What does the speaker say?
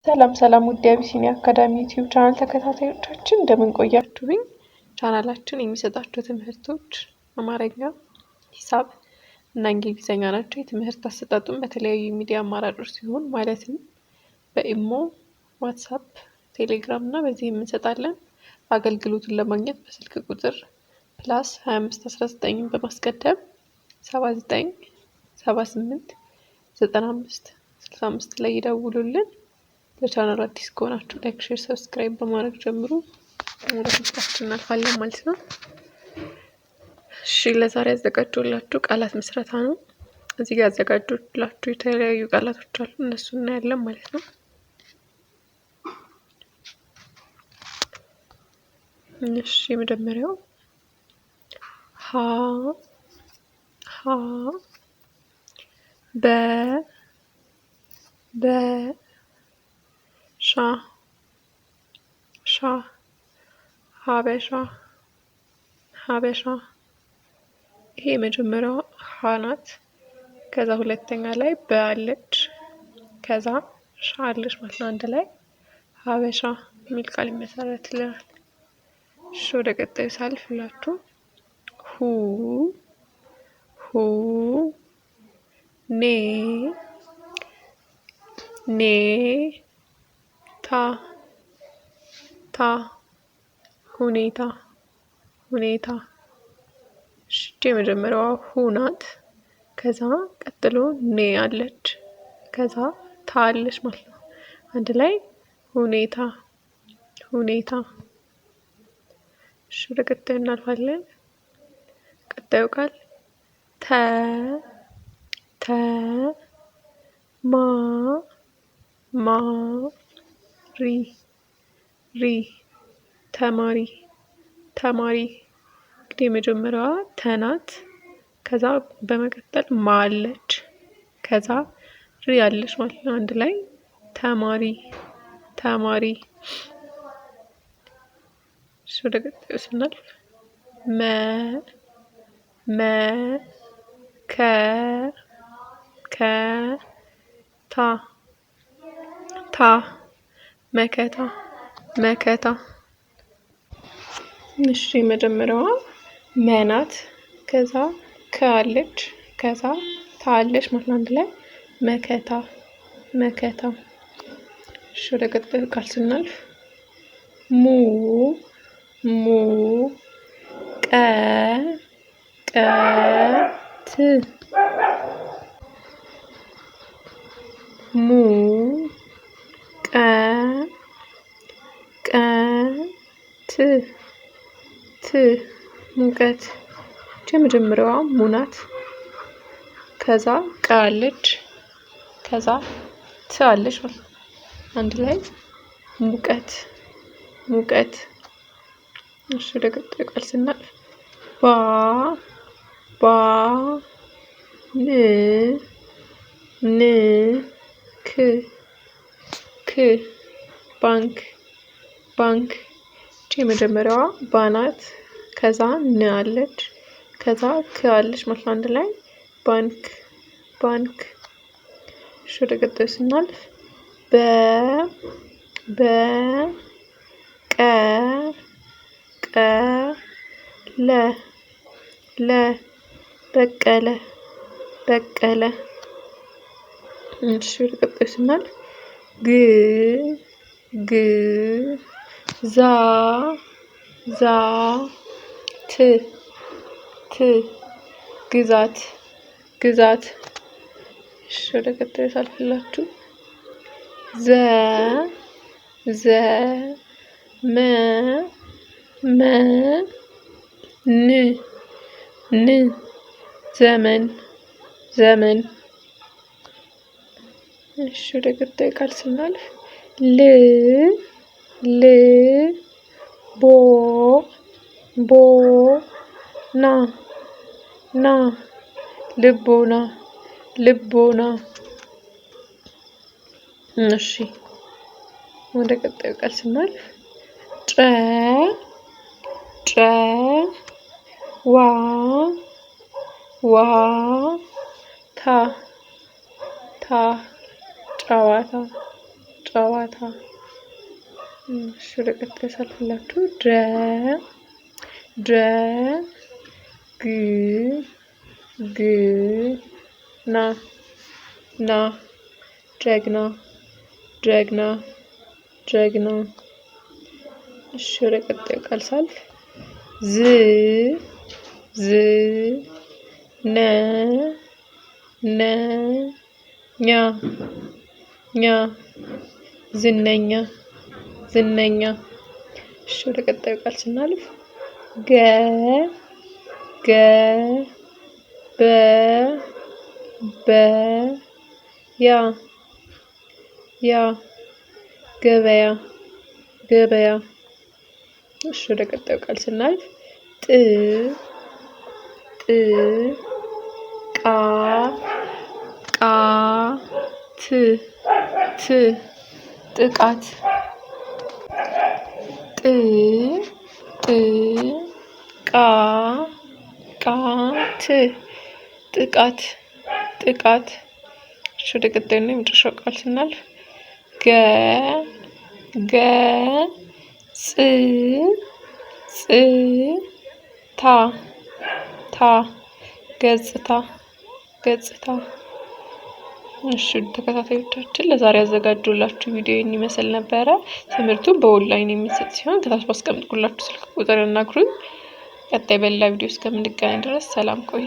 ሰላም ሰላም ውድ የአቢሲኒያ አካዳሚ ዩቲዩብ ቻናል ተከታታዮቻችን እንደምን ቆያችሁኝ? ቻናላችን የሚሰጣቸው ትምህርቶች አማርኛ፣ ሂሳብ እና እንግሊዝኛ ናቸው። የትምህርት አሰጣጡም በተለያዩ የሚዲያ አማራጮች ሲሆን ማለትም በኢሞ፣ ዋትሳፕ፣ ቴሌግራም እና በዚህም እንሰጣለን። አገልግሎቱን ለማግኘት በስልክ ቁጥር +2519 በማስቀደም 79 78 95 65 ላይ ይደውሉልን። ለቻናሉ አዲስ ከሆናችሁ ላይክ፣ ሼር፣ ሰብስክራይብ በማድረግ ጀምሩ። ወደ ትምህርታችን እናልፋለን ማለት ነው። እሺ ለዛሬ ያዘጋጀሁላችሁ ቃላት ምስረታ ነው። እዚህ ጋር ያዘጋጀሁላችሁ የተለያዩ ቃላቶች አሉ፣ እነሱን እናያለን ማለት ነው። እሺ የመጀመሪያው በ ሻ ሀበሻ ይሄ የመጀመሪያው ሀ ናት። ከዛ ሁለተኛ ላይ በአለች፣ ከዛ ሻ አለች ማለት ነው። አንድ ላይ ሀበሻ የሚል ቃል ይመሰረትልናል። እሺ ወደ ቀጣዩ ሳልፍላችሁ ኔ ታ ሁኔታ እሺ የመጀመሪያዋ ሁ ናት። ከዛ ቀጥሎ ኔ አለች፣ ከዛ ታ አለች ማለት ነው። አንድ ላይ ሁኔታ። እሺ ወደ ቀጣዩ እናልፋለን። ቀጣዩ ቃል ተማሪ እንግዲህ የመጀመሪያዋ ተናት። ከዛ በመቀጠል ማ አለች፣ ከዛ ሪ አለች ማለት ነው። አንድ ላይ ተማሪ። እሺ ወደ ቀጣዩ ስናልፍ መከታ። እሺ የመጀመሪያዋ መ ናት። ከዛ ከ አለች፣ ከዛ ታ አለች ማለት ነው። አንድ ላይ መከታ። እሺ ወደ ቀጣዩ ቃል ስናልፍ ሙቀት የመጀመሪያዋ ሙ ናት። ከዛ ቀ አለች፣ ከዛ ት አለች ማለት ነው። አንድ ላይ ሙቀት። እሺ ወደ ቀጣዩ ቃል ስናልፍ ባንክ የመጀመሪያዋ ባ ናት። ከዛ ን አለች፣ ከዛ ክ አለች ማለት ነው። አንድ ላይ ባንክ። እሺ ወደ ቀጣዩ ስናልፍ በቀለ። እሺ ወደ ቀጣዩ ስናልፍ ግዛት። እሺ ወደ ቀጣዩ ሳልፍላችሁ ዘመን። እሺ ወደ ቀጣዩ ቃል ስናልፍ ልቦና። እሺ ወደ ቀጣዩ ቃል ስናልፍ ጨዋታ ጨዋታ። እሺ ወደ ቀጣይ ሳልፍላችሁ ደ ግ ና ጀግና። እሺ ወደ ቀጣዩ ቃል ሳልፍ ዝ ነ ኛ ዝነኛ። እሺ ወደ ቀጣዩ ቃል ስናልፍ ገ በ ያ ገበያ። እሺ ወደ ቀጣዩ ቃል ስናልፍ ጥቃት። ጥቃት። እሺ ወደ ቀጣዩና የመጨረሻው ቃል ስናልፍ ገጽታ። እሺ ተከታታዮቻችን ለዛሬ ያዘጋጀሁላችሁ ቪዲዮ ይህን ይመስል ነበረ። ትምህርቱ በኦንላይን የሚሰጥ ሲሆን ከታች ባስቀመጥኩላችሁ ስልክ ቁጥር ያናግሩኝ። ቀጣይ በሌላ ቪዲዮ እስከምንገናኝ ድረስ ሰላም ቆዩ።